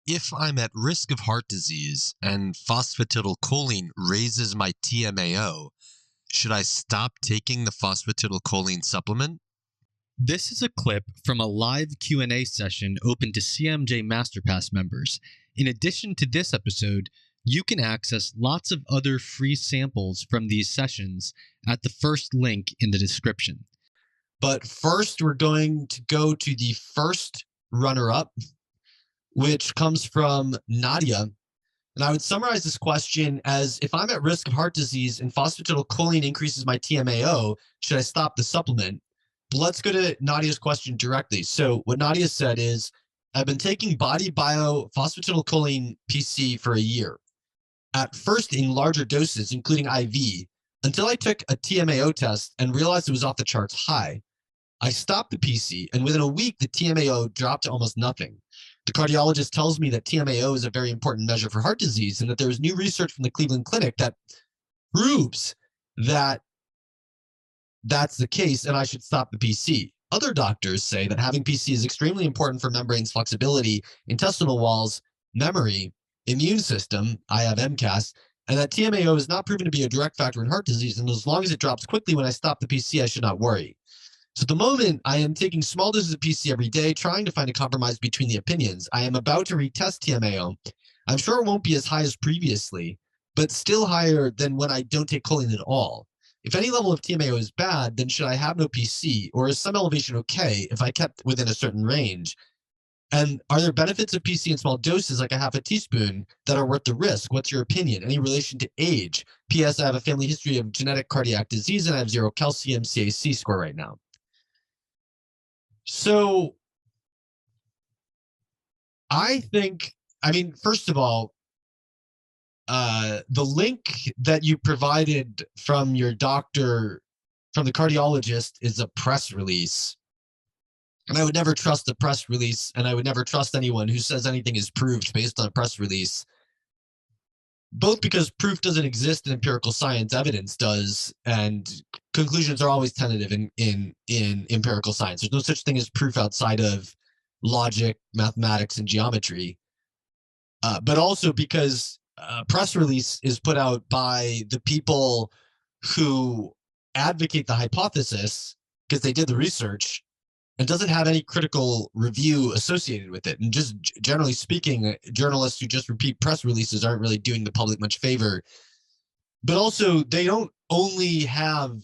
If I'm at risk of heart disease and phosphatidylcholine raises my TMAO, should I stop taking the phosphatidylcholine supplement? This is a clip from a live Q&A session open to CMJ Masterpass members. In addition to this episode, you can access lots of other free samples from these sessions at the first link in the description. But first, we're going to go to the first runner-up, which comes from Nadia. And I would summarize this question as, if I'm at risk of heart disease and phosphatidylcholine increases my TMAO, should I stop the supplement? But let's go to Nadia's question directly. So what Nadia said is, I've been taking Body Bio phosphatidylcholine PC for a year, at first in larger doses, including IV, until I took a TMAO test and realized it was off the charts high. I stopped the PC, and within a week, the TMAO dropped to almost nothing. The cardiologist tells me that TMAO is a very important measure for heart disease, and that there is new research from the Cleveland Clinic that proves that that's the case, and I should stop the PC. Other doctors say that having PC is extremely important for membranes flexibility, intestinal walls, memory, immune system, I have MCAS, and that TMAO is not proven to be a direct factor in heart disease, and as long as it drops quickly when I stop the PC, I should not worry. So at the moment, I am taking small doses of PC every day, trying to find a compromise between the opinions. I am about to retest TMAO. I'm sure it won't be as high as previously, but still higher than when I don't take choline at all. If any level of TMAO is bad, then should I have no PC, or is some elevation okay if I kept within a certain range? And are there benefits of PC in small doses, like a half a teaspoon, that are worth the risk? What's your opinion? Any relation to age? P.S. I have a family history of genetic cardiac disease, and I have 0 calcium CAC score right now. So I think, first of all, the link that you provided from your doctor, from the cardiologist, is a press release. And I would never trust a press release, and I would never trust anyone who says anything is proved based on a press release, both because proof doesn't exist in empirical science, evidence does, and conclusions are always tentative in empirical science. There's no such thing as proof outside of logic, mathematics, and geometry. But also because a press release is put out by the people who advocate the hypothesis because they did the research, and doesn't have any critical review associated with it. And just generally speaking, journalists who just repeat press releases aren't really doing the public much favor. But also, they don't only have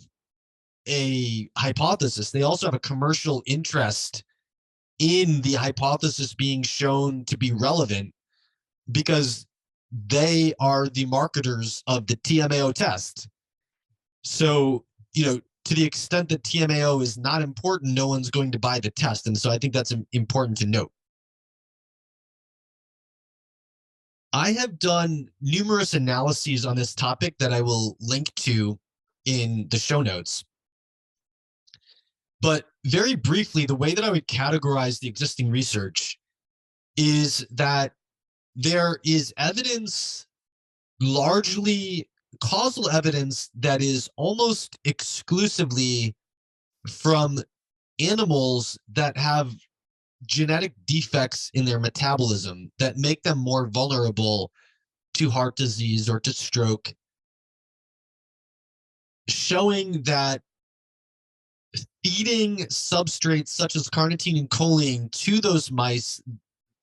a hypothesis, they also have a commercial interest in the hypothesis being shown to be relevant, because they are the marketers of the TMAO test. So, to the extent that TMAO is not important, no one's going to buy the test. And so I think that's important to note. I have done numerous analyses on this topic that I will link to in the show notes. But very briefly, the way that I would categorize the existing research is that there is evidence, largely causal evidence, that is almost exclusively from animals that have genetic defects in their metabolism that make them more vulnerable to heart disease or to stroke, showing that feeding substrates such as carnitine and choline to those mice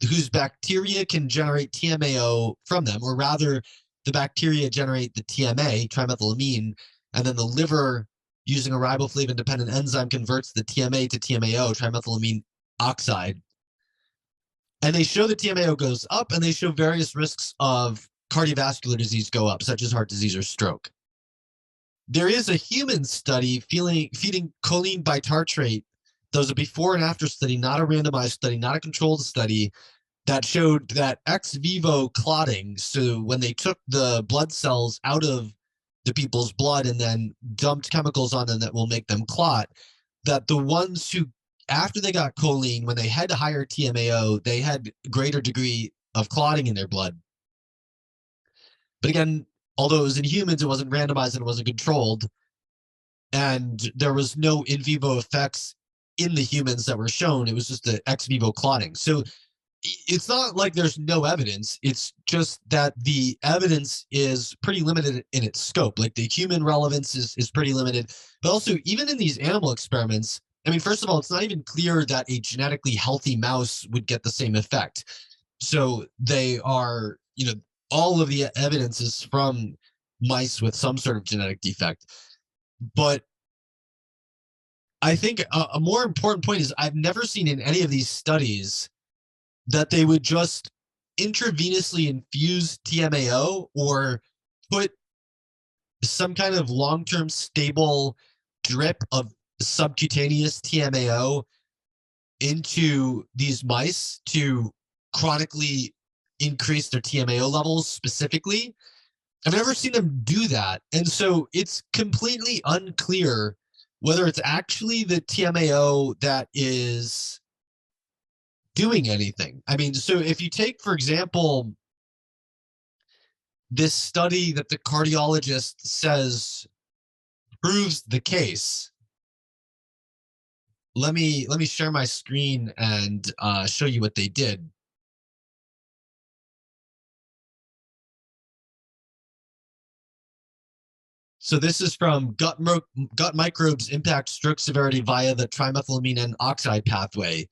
whose bacteria can generate TMAO from them, or rather the bacteria generate the TMA, trimethylamine, and then the liver, using a riboflavin-dependent enzyme, converts the TMA to TMAO, trimethylamine oxide. And they show the TMAO goes up, and they show various risks of cardiovascular disease go up, such as heart disease or stroke. There is a human study feeding choline bitartrate. That was a before and after study, not a randomized study, not a controlled study, that showed that ex vivo clotting, so when they took the blood cells out of the people's blood and then dumped chemicals on them that will make them clot, that the ones who, after they got choline, when they had higher TMAO, they had greater degree of clotting in their blood. But again, although it was in humans, it wasn't randomized and it wasn't controlled, and there was no in vivo effects in the humans that were shown. It was just the ex vivo clotting. So it's not like there's no evidence. It's just that the evidence is pretty limited in its scope. Like the human relevance is pretty limited, but also even in these animal experiments, I mean, first of all, it's not even clear that a genetically healthy mouse would get the same effect. So they are, all of the evidence is from mice with some sort of genetic defect. But I think a more important point is I've never seen in any of these studies that they would just intravenously infuse TMAO or put some kind of long-term stable drip of subcutaneous TMAO into these mice to chronically increase their TMAO levels specifically. I've never seen them do that. And so it's completely unclear whether it's actually the TMAO that is doing anything. I mean, so if you take, for example, this study that the cardiologist says proves the case. Let me share my screen and show you what they did. So this is from gut microbes impact stroke severity via the trimethylamine and oxide pathway.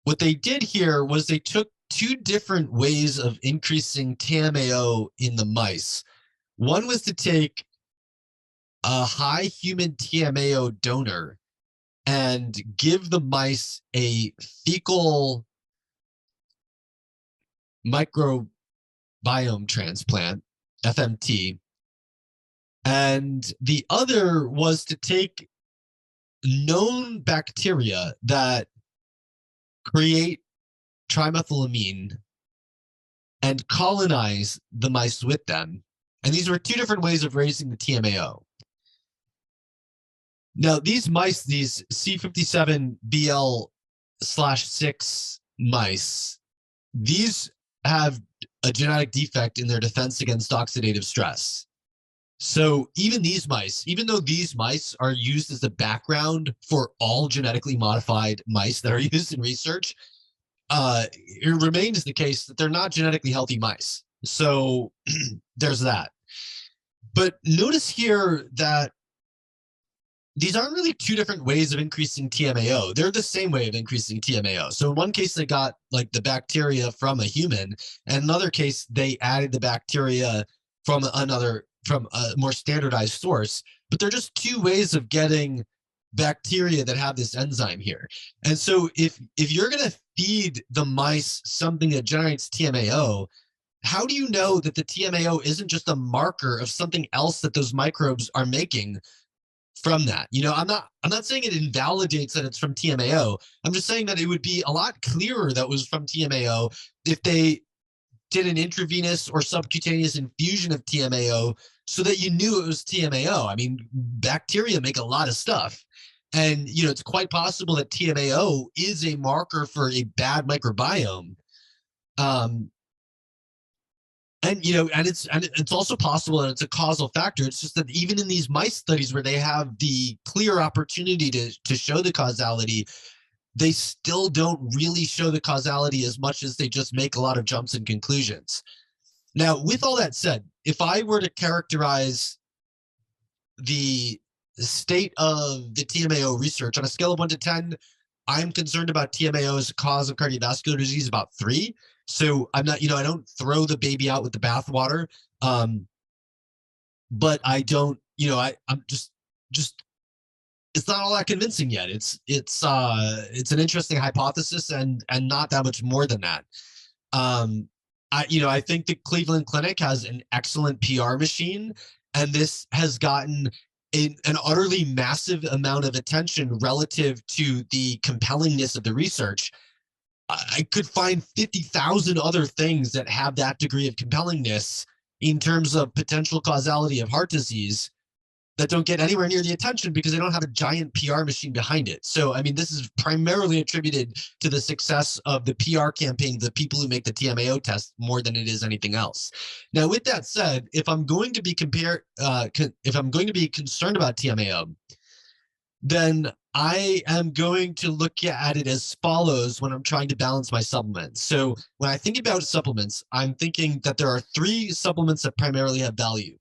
What they did here was they took two different ways of increasing TMAO in the mice. One was to take a high human TMAO donor and give the mice a fecal microbiome transplant, FMT. And the other was to take known bacteria that create trimethylamine and colonize the mice with them. And these were two different ways of raising the TMAO. Now, these mice, these C57BL/6 mice, these have a genetic defect in their defense against oxidative stress. So even these mice, even though these mice are used as the background for all genetically modified mice that are used in research, it remains the case that they're not genetically healthy mice. So there's that. But notice here that these aren't really two different ways of increasing TMAO. They're the same way of increasing TMAO. So in one case, they got like the bacteria from a human, and in another case, they added the bacteria from a more standardized source. But they're just two ways of getting bacteria that have this enzyme here. And so if you're going to feed the mice something that generates TMAO, how do you know that the TMAO isn't just a marker of something else that those microbes are making from that? I'm not saying it invalidates that it's from TMAO. I'm just saying that it would be a lot clearer that was from TMAO if they did an intravenous or subcutaneous infusion of TMAO so that you knew it was TMAO. I mean, bacteria make a lot of stuff. And, it's quite possible that TMAO is a marker for a bad microbiome. And it's also possible that it's a causal factor. It's just that even in these mice studies where they have the clear opportunity to show the causality, they still don't really show the causality as much as they just make a lot of jumps and conclusions. Now, with all that said, if I were to characterize the state of the TMAO research on a scale of 1 to 10, I'm concerned about TMAO as a cause of cardiovascular disease about 3. So I'm not, I don't throw the baby out with the bathwater. But I don't, I'm just it's not all that convincing yet. It's an interesting hypothesis and not that much more than that. I think the Cleveland Clinic has an excellent PR machine, and this has gotten an utterly massive amount of attention relative to the compellingness of the research. I could find 50,000 other things that have that degree of compellingness in terms of potential causality of heart disease that don't get anywhere near the attention because they don't have a giant PR machine behind it. So, I mean, this is primarily attributed to the success of the PR campaign, the people who make the TMAO test, more than it is anything else. Now, with that said, if I'm going to be concerned about TMAO, then I am going to look at it as follows when I'm trying to balance my supplements. So when I think about supplements, I'm thinking that there are 3 supplements that primarily have value.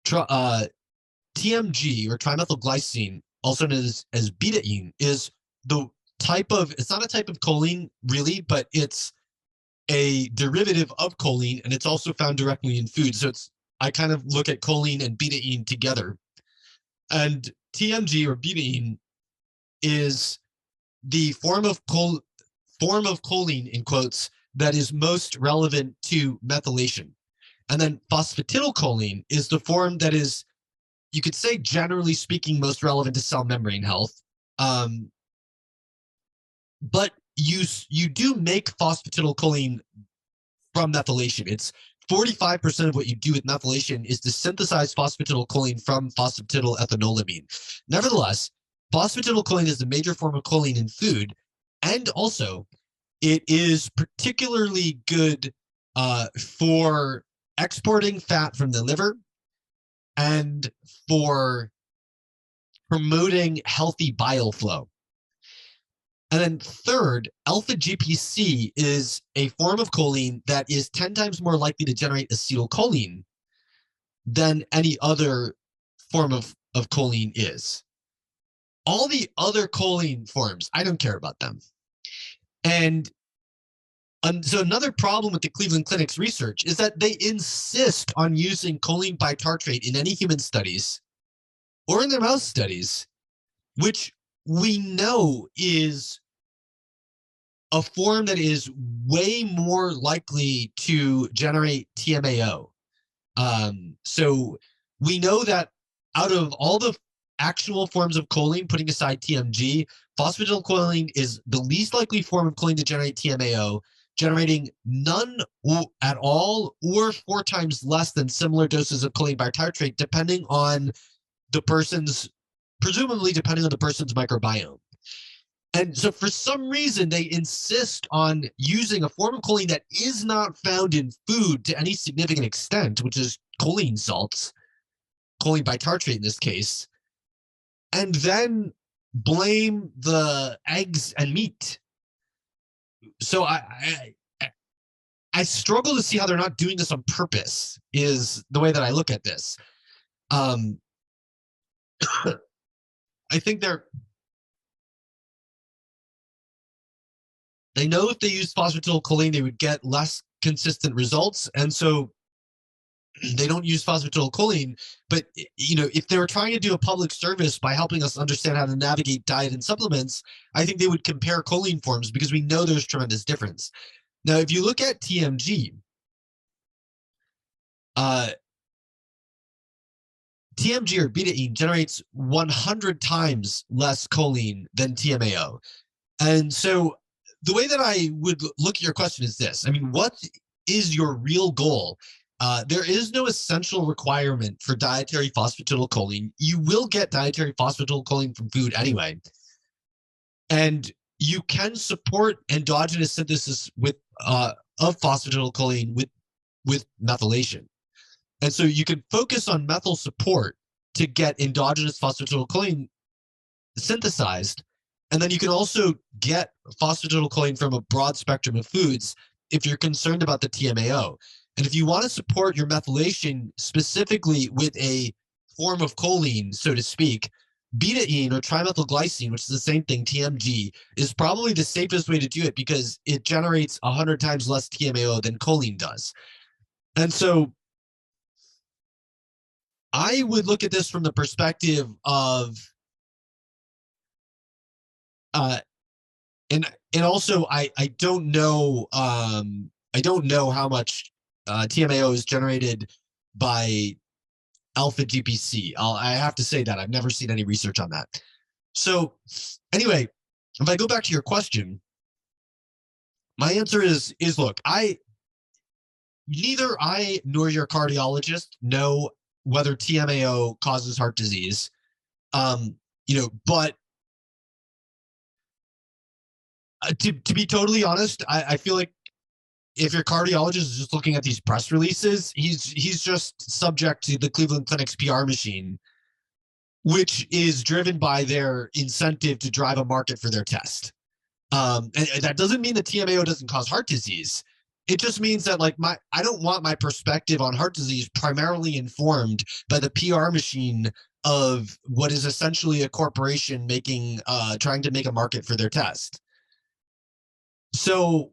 TMG, or trimethylglycine, also known as betaine, is the type of, it's not a type of choline really, but it's a derivative of choline, and it's also found directly in food. So I kind of look at choline and betaine together. And TMG, or betaine, is the form of choline, in quotes, that is most relevant to methylation. And then phosphatidylcholine is the form that is, you could say, generally speaking, most relevant to cell membrane health. But you do make phosphatidylcholine from methylation. It's 45% of what you do with methylation is to synthesize phosphatidylcholine from phosphatidylethanolamine. Nevertheless, phosphatidylcholine is the major form of choline in food, and also it is particularly good for exporting fat from the liver and for promoting healthy bile flow. And then third, alpha GPC is a form of choline that is 10 times more likely to generate acetylcholine than any other form of choline is. All the other choline forms, I don't care about them. And so another problem with the Cleveland Clinic's research is that they insist on using choline bitartrate in any human studies or in their mouse studies, which we know is a form that is way more likely to generate TMAO. So we know that out of all the actual forms of choline, putting aside TMG, phosphatidylcholine is the least likely form of choline to generate TMAO, generating none at all or 4 times less than similar doses of choline bitartrate, depending on the person's, presumably depending on the person's microbiome. And so for some reason, they insist on using a form of choline that is not found in food to any significant extent, which is choline salts, choline bitartrate in this case, and then blame the eggs and meat. So I struggle to see how they're not doing this on purpose, is the way that I look at this. I think they know if they use phosphatidylcholine, they would get less consistent results. And so they don't use phosphatidylcholine. But, if they were trying to do a public service by helping us understand how to navigate diet and supplements, I think they would compare choline forms, because we know there's tremendous difference. Now, if you look at TMG, TMG, or betaine, generates 100 times less choline than TMAO. And so the way that I would look at your question is this. I mean, what is your real goal? There is no essential requirement for dietary phosphatidylcholine. You will get dietary phosphatidylcholine from food anyway. And you can support endogenous synthesis of phosphatidylcholine with methylation. And so you can focus on methyl support to get endogenous phosphatidylcholine synthesized. And then you can also get phosphatidylcholine from a broad spectrum of foods if you're concerned about the TMAO. And if you want to support your methylation specifically with a form of choline, so to speak, betaine, or trimethylglycine, which is the same thing, TMG, is probably the safest way to do it, because it generates 100 times less TMAO than choline does. And so I would look at this from the perspective of and also I don't know how much TMAO is generated by alpha GPC. I have to say that I've never seen any research on that. So anyway, if I go back to your question, my answer is look, neither I nor your cardiologist know whether TMAO causes heart disease. But to be totally honest, I feel like if your cardiologist is just looking at these press releases, he's just subject to the Cleveland Clinic's PR machine, which is driven by their incentive to drive a market for their test. And that doesn't mean that TMAO doesn't cause heart disease. It just means that I don't want my perspective on heart disease primarily informed by the PR machine of what is essentially a corporation trying to make a market for their test. So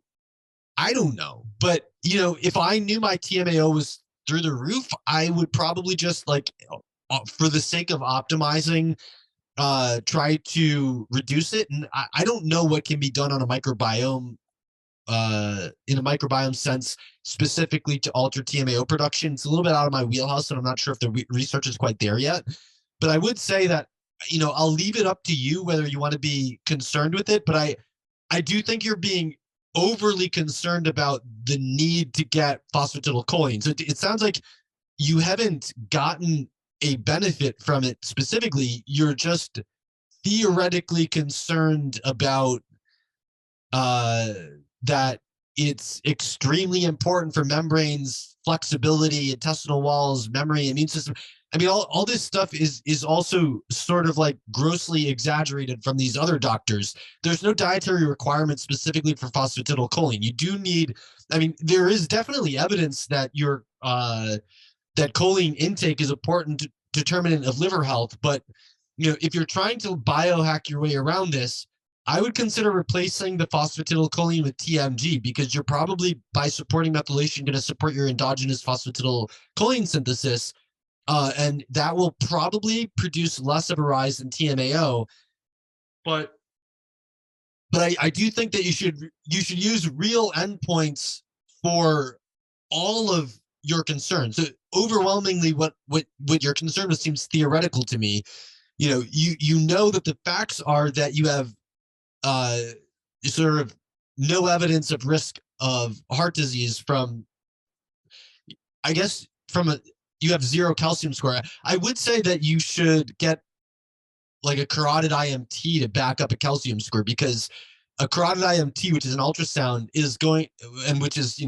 I don't know, but if I knew my TMAO was through the roof, I would probably just for the sake of optimizing, try to reduce it. And I don't know what can be done on a microbiome, in a microbiome sense, specifically to alter TMAO production. It's a little bit out of my wheelhouse, and I'm not sure if the research is quite there yet. But I would say that, I'll leave it up to you whether you want to be concerned with it. But I do think you're being overly concerned about the need to get phosphatidylcholine. So it sounds like you haven't gotten a benefit from it specifically. You're just theoretically concerned about that it's extremely important for membranes, flexibility, intestinal walls, memory, immune system. I mean, all this stuff is also sort of grossly exaggerated from these other doctors. There's no dietary requirement specifically for phosphatidylcholine. You do need, there is definitely evidence that that choline intake is important determinant of liver health. But, if you're trying to biohack your way around this, I would consider replacing the phosphatidylcholine with TMG, because you're probably, by supporting methylation, going to support your endogenous phosphatidylcholine synthesis. And that will probably produce less of a rise in TMAO. But I do think that you should use real endpoints for all of your concerns. So overwhelmingly, what your concern with seems theoretical to me. You know that the facts are that you have sort of no evidence of risk of heart disease from, I guess, you have 0 calcium score. I would say that you should get a carotid IMT to back up a calcium score, because a carotid IMT, which is an ultrasound, is going, and which is,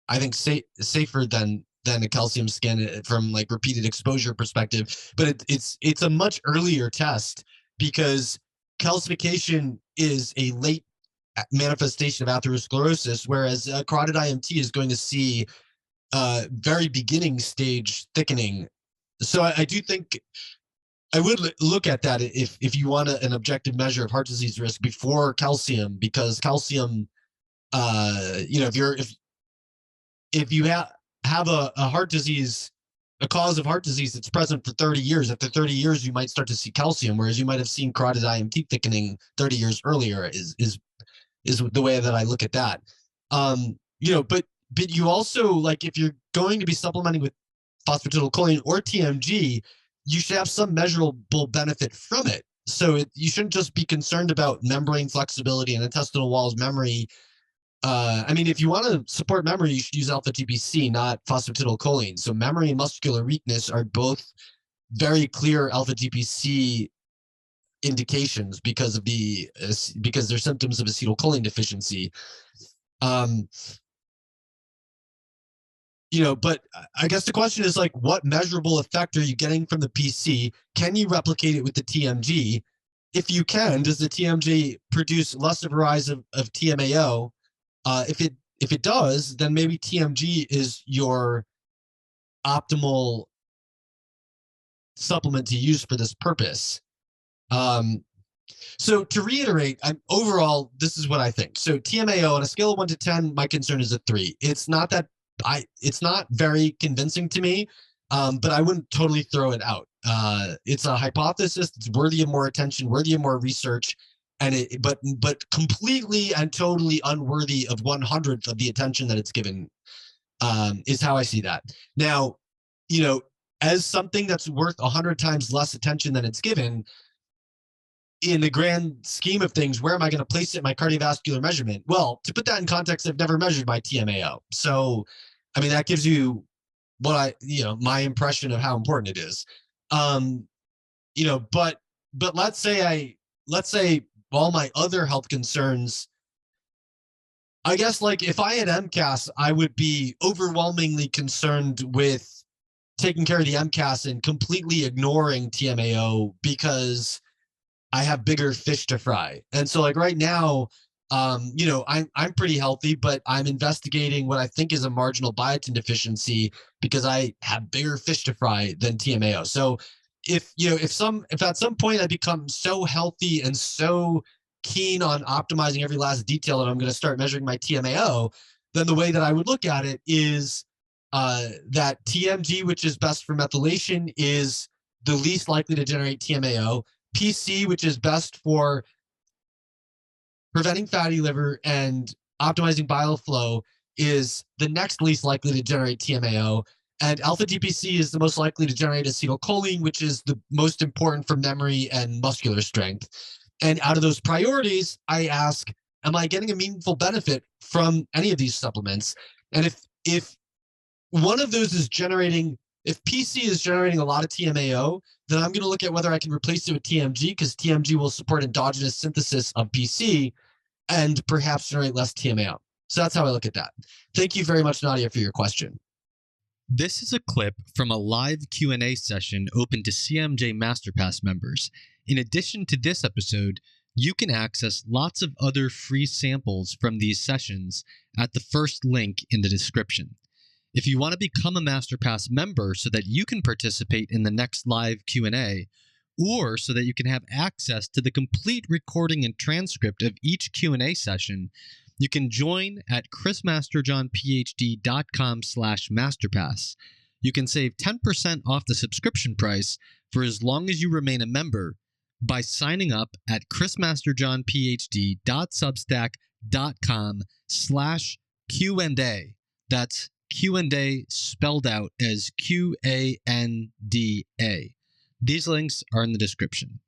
I think safer than a calcium scan from repeated exposure perspective. But it's a much earlier test, because calcification is a late manifestation of atherosclerosis, whereas a carotid IMT is going to see very beginning stage thickening. So I do think I would look at that if you want an objective measure of heart disease risk before calcium, because calcium, if you have a heart disease, a cause of heart disease that's present for 30 years, after 30 years, you might start to see calcium, whereas you might have seen carotid IMT thickening 30 years earlier is the way that I look at that. But you also, if you're going to be supplementing with phosphatidylcholine or TMG, you should have some measurable benefit from it. So you shouldn't just be concerned about membrane flexibility and intestinal walls memory. If you want to support memory, you should use alpha-GPC, not phosphatidylcholine. So memory and muscular weakness are both very clear alpha-GPC indications because they're symptoms of acetylcholine deficiency. But I guess the question is what measurable effect are you getting from the PC? Can you replicate it with the TMG? If you can, does the TMG produce less of a rise of TMAO? If it does, then maybe TMG is your optimal supplement to use for this purpose. So to reiterate, overall, this is what I think. So TMAO on a scale of 1 to 10, my concern is a 3. It's not very convincing to me, but I wouldn't totally throw it out. It's a hypothesis. It's worthy of more attention, worthy of more research, but completely and totally unworthy of 1/100th of the attention that it's given, is how I see that. Now, as something that's worth 100 times less attention than it's given, in the grand scheme of things, where am I going to place it in my cardiovascular measurement? Well, to put that in context, I've never measured my TMAO. So, that gives you my impression of how important it is. But let's say all my other health concerns, I guess if I had MCAS, I would be overwhelmingly concerned with taking care of the MCAS and completely ignoring TMAO because I have bigger fish to fry. And so like right now, I'm pretty healthy, but I'm investigating what I think is a marginal biotin deficiency because I have bigger fish to fry than TMAO. So if at some point I become so healthy and so keen on optimizing every last detail that I'm going to start measuring my TMAO, then the way that I would look at it is that TMG, which is best for methylation, is the least likely to generate TMAO. PC, which is best for preventing fatty liver and optimizing bile flow, is the next least likely to generate TMAO. And alpha DPC is the most likely to generate acetylcholine, which is the most important for memory and muscular strength. And out of those priorities, I ask, am I getting a meaningful benefit from any of these supplements? And if one of those is generating, if PC is generating a lot of TMAO, then I'm going to look at whether I can replace it with TMG, because TMG will support endogenous synthesis of PC and perhaps generate less TMAO. So that's how I look at that. Thank you very much, Nadia, for your question. This is a clip from a live Q&A session open to CMJ MasterPass members. In addition to this episode, you can access lots of other free samples from these sessions at the first link in the description. If you want to become a MasterPass member so that you can participate in the next live Q&A, or so that you can have access to the complete recording and transcript of each Q&A session, you can join at chrismasterjohnphd.com/masterpass. You can save 10% off the subscription price for as long as you remain a member by signing up at chrismasterjohnphd.substack.com/Q&A. That's Q&A spelled out as Qanda. These links are in the description.